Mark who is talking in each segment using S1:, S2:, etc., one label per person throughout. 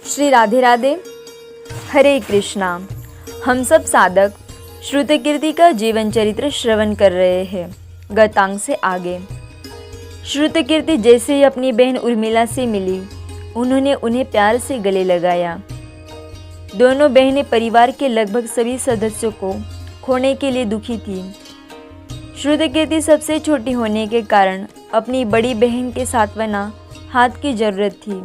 S1: श्री राधे राधे। हरे कृष्णा। हम सब साधक श्रुतकीर्ति का जीवन चरित्र श्रवण कर रहे हैं। गतांग से आगे श्रुतकीर्ति जैसे ही अपनी बहन उर्मिला से मिली, उन्होंने उन्हें प्यार से गले लगाया। दोनों बहनें परिवार के लगभग सभी सदस्यों को खोने के लिए दुखी थीं। श्रुतकीर्ति सबसे छोटी होने के कारण अपनी बड़ी बहन के सांत्वना हाथ की जरूरत थी।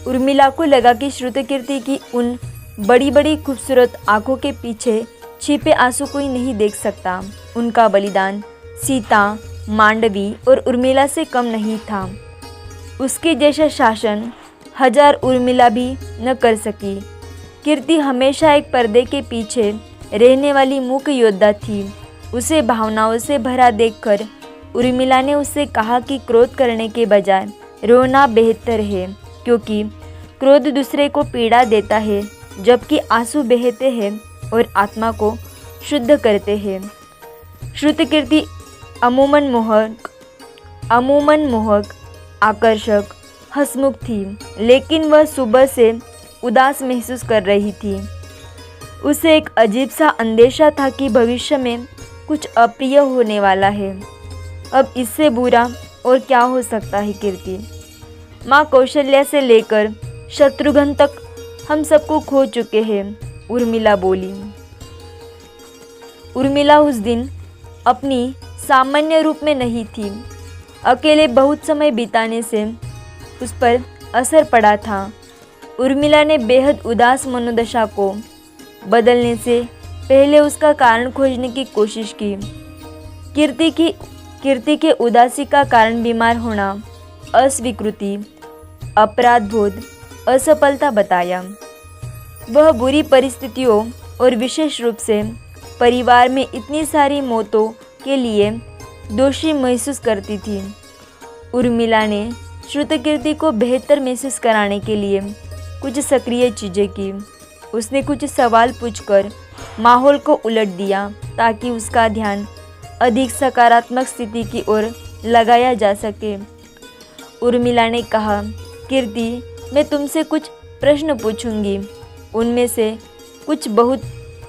S1: उर्मिला को लगा कि श्रुतकीर्ति की उन बड़ी बड़ी खूबसूरत आंखों के पीछे छिपे आंसू कोई नहीं देख सकता। उनका बलिदान सीता, मांडवी और उर्मिला से कम नहीं था। उसके जैसा शासन हजार उर्मिला भी न कर सकी। कीर्ति हमेशा एक पर्दे के पीछे रहने वाली मूक योद्धा थी। उसे भावनाओं से भरा देखकर उर्मिला ने उससे कहा कि क्रोध करने के बजाय रोना बेहतर है, क्योंकि क्रोध दूसरे को पीड़ा देता है, जबकि आंसू बहते हैं और आत्मा को शुद्ध करते हैं। श्रुतकीर्ति अमूमन मोहक, आकर्षक, हंसमुख थी, लेकिन वह सुबह से उदास महसूस कर रही थी। उसे एक अजीब सा अंदेशा था कि भविष्य में कुछ अप्रिय होने वाला है। अब इससे बुरा और क्या हो सकता है। कीर्ति, माँ कौशल्या से लेकर शत्रुघ्न तक हम सबको खो चुके हैं, उर्मिला बोली। उर्मिला उस दिन अपनी सामान्य रूप में नहीं थी। अकेले बहुत समय बिताने से उस पर असर पड़ा था। उर्मिला ने बेहद उदास मनोदशा को बदलने से पहले उसका कारण खोजने की कोशिश की। कीर्ति के उदासी का कारण बीमार होना, अस्वीकृति, अपराध बोध, असफलता बताया। वह बुरी परिस्थितियों और विशेष रूप से परिवार में इतनी सारी मौतों के लिए दोषी महसूस करती थी। उर्मिला ने श्रुतकीर्ति को बेहतर महसूस कराने के लिए कुछ सक्रिय चीज़ें की। उसने कुछ सवाल पूछकर माहौल को उलट दिया ताकि उसका ध्यान अधिक सकारात्मक स्थिति की ओर लगाया जा सके। उर्मिला ने कहा, कीर्ति, मैं तुमसे कुछ प्रश्न पूछूंगी। उनमें से कुछ बहुत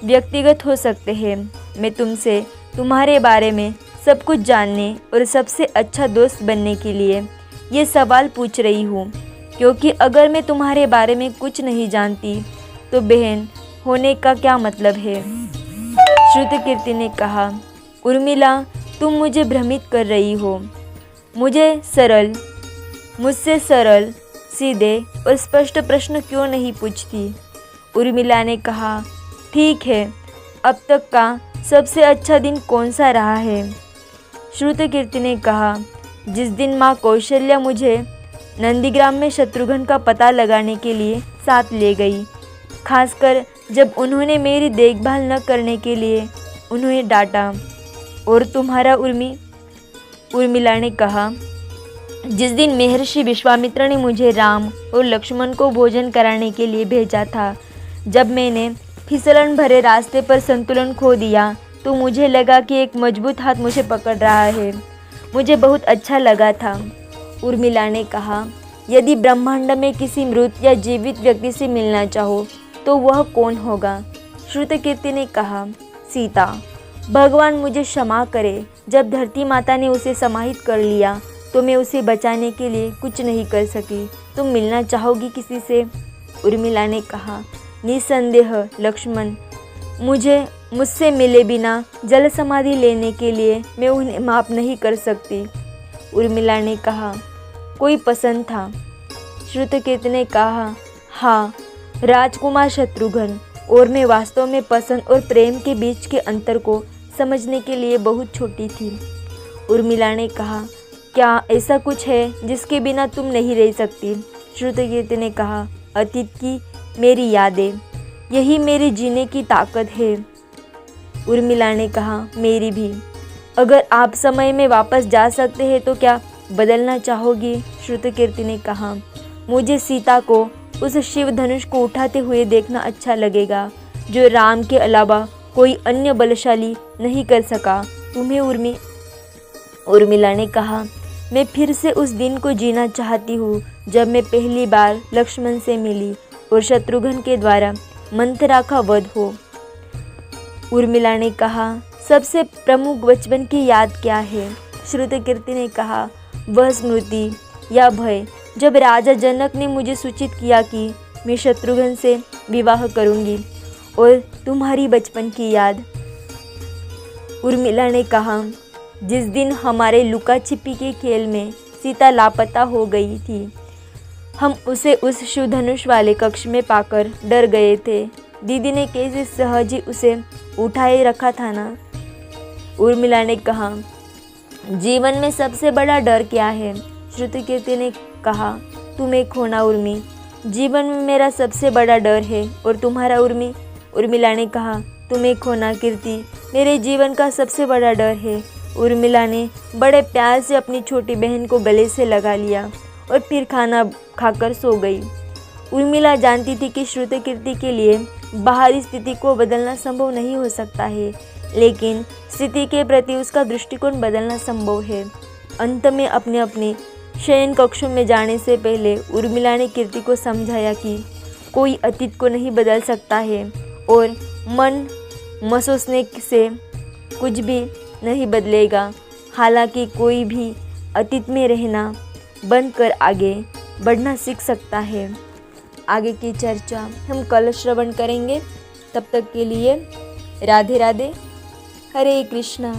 S1: व्यक्तिगत हो सकते हैं। मैं तुमसे तुम्हारे बारे में सब कुछ जानने और सबसे अच्छा दोस्त बनने के लिए ये सवाल पूछ रही हूँ, क्योंकि अगर मैं तुम्हारे बारे में कुछ नहीं जानती तो बहन होने का क्या मतलब है। श्रुतकीर्ति ने कहा, उर्मिला, तुम मुझे भ्रमित कर रही हो। मुझसे सरल, सीधे और स्पष्ट प्रश्न क्यों नहीं पूछती। उर्मिला ने कहा, ठीक है, अब तक का सबसे अच्छा दिन कौन सा रहा है। श्रुतकीर्ति ने कहा, जिस दिन माँ कौशल्या मुझे नंदीग्राम में शत्रुघ्न का पता लगाने के लिए साथ ले गई, खासकर जब उन्होंने मेरी देखभाल न करने के लिए उन्हें डांटा। और तुम्हारा उर्मिला ने कहा, जिस दिन महर्षि विश्वामित्र ने मुझे राम और लक्ष्मण को भोजन कराने के लिए भेजा था। जब मैंने फिसलन भरे रास्ते पर संतुलन खो दिया तो मुझे लगा कि एक मजबूत हाथ मुझे पकड़ रहा है। मुझे बहुत अच्छा लगा था। उर्मिला ने कहा, यदि ब्रह्मांड में किसी मृत या जीवित व्यक्ति से मिलना चाहो तो वह कौन होगा। श्रुतकीर्ति ने कहा, सीता। भगवान मुझे क्षमा करे, जब धरती माता ने उसे समाहित कर लिया तो मैं उसे बचाने के लिए कुछ नहीं कर सकी। तुम मिलना चाहोगी किसी से। उर्मिला ने कहा, निसंदेह लक्ष्मण। मुझसे मिले बिना जल समाधि लेने के लिए मैं उन्हें माफ़ नहीं कर सकती। उर्मिला ने कहा, कोई पसंद था। श्रुतकीर्ति ने कहा, हाँ, राजकुमार शत्रुघ्न। और मैं वास्तव में पसंद और प्रेम के बीच के अंतर को समझने के लिए बहुत छोटी थी। उर्मिला ने कहा, क्या ऐसा कुछ है जिसके बिना तुम नहीं रह सकती। श्रुतकीर्ति ने कहा, अतीत की मेरी यादें, यही मेरे जीने की ताकत है। उर्मिला ने कहा, मेरी भी। अगर आप समय में वापस जा सकते हैं तो क्या बदलना चाहोगी। श्रुतकीर्ति ने कहा, मुझे सीता को उस शिव धनुष को उठाते हुए देखना अच्छा लगेगा, जो राम के अलावा कोई अन्य बलशाली नहीं कर सका। तुम्हें उर्मिला ने कहा, मैं फिर से उस दिन को जीना चाहती हूँ जब मैं पहली बार लक्ष्मण से मिली और शत्रुघ्न के द्वारा मंथरा का वध हो। उर्मिला ने कहा, सबसे प्रमुख बचपन की याद क्या है? श्रुतकीर्ति ने कहा, वह स्मृति या भय जब राजा जनक ने मुझे सूचित किया कि मैं शत्रुघ्न से विवाह करूंगी, और तुम्हारी बचपन की याद। उर्मिला ने कहा, जिस दिन हमारे लुका छिपी के खेल में सीता लापता हो गई थी, हम उसे उस शिव धनुष वाले कक्ष में पाकर डर गए थे। दीदी ने कैसे सहज ही उसे उठाए रखा था ना। उर्मिला ने कहा, जीवन में सबसे बड़ा डर क्या है? श्रुतकीर्ति ने कहा, तुम्हें खोना उर्मी। जीवन में मेरा सबसे बड़ा डर है। और तुम्हारा उर्मी? उर्मिला ने कहा, तुम्हें खोना कीर्ति मेरे जीवन का सबसे बड़ा डर है। उर्मिला ने बड़े प्यार से अपनी छोटी बहन को गले से लगा लिया और फिर खाना खाकर सो गई। उर्मिला जानती थी कि श्रुतकीर्ति के लिए बाहरी स्थिति को बदलना संभव नहीं हो सकता है, लेकिन स्थिति के प्रति उसका दृष्टिकोण बदलना संभव है। अंत में अपने अपने शयन कक्षों में जाने से पहले उर्मिला ने कीर्ति को समझाया कि कोई अतीत को नहीं बदल सकता है और मन महसूसने से कुछ भी नहीं बदलेगा। हालांकि कोई भी अतीत में रहना बंद कर आगे बढ़ना सीख सकता है। आगे की चर्चा हम कल श्रवण करेंगे। तब तक के लिए राधे राधे, हरे कृष्णा।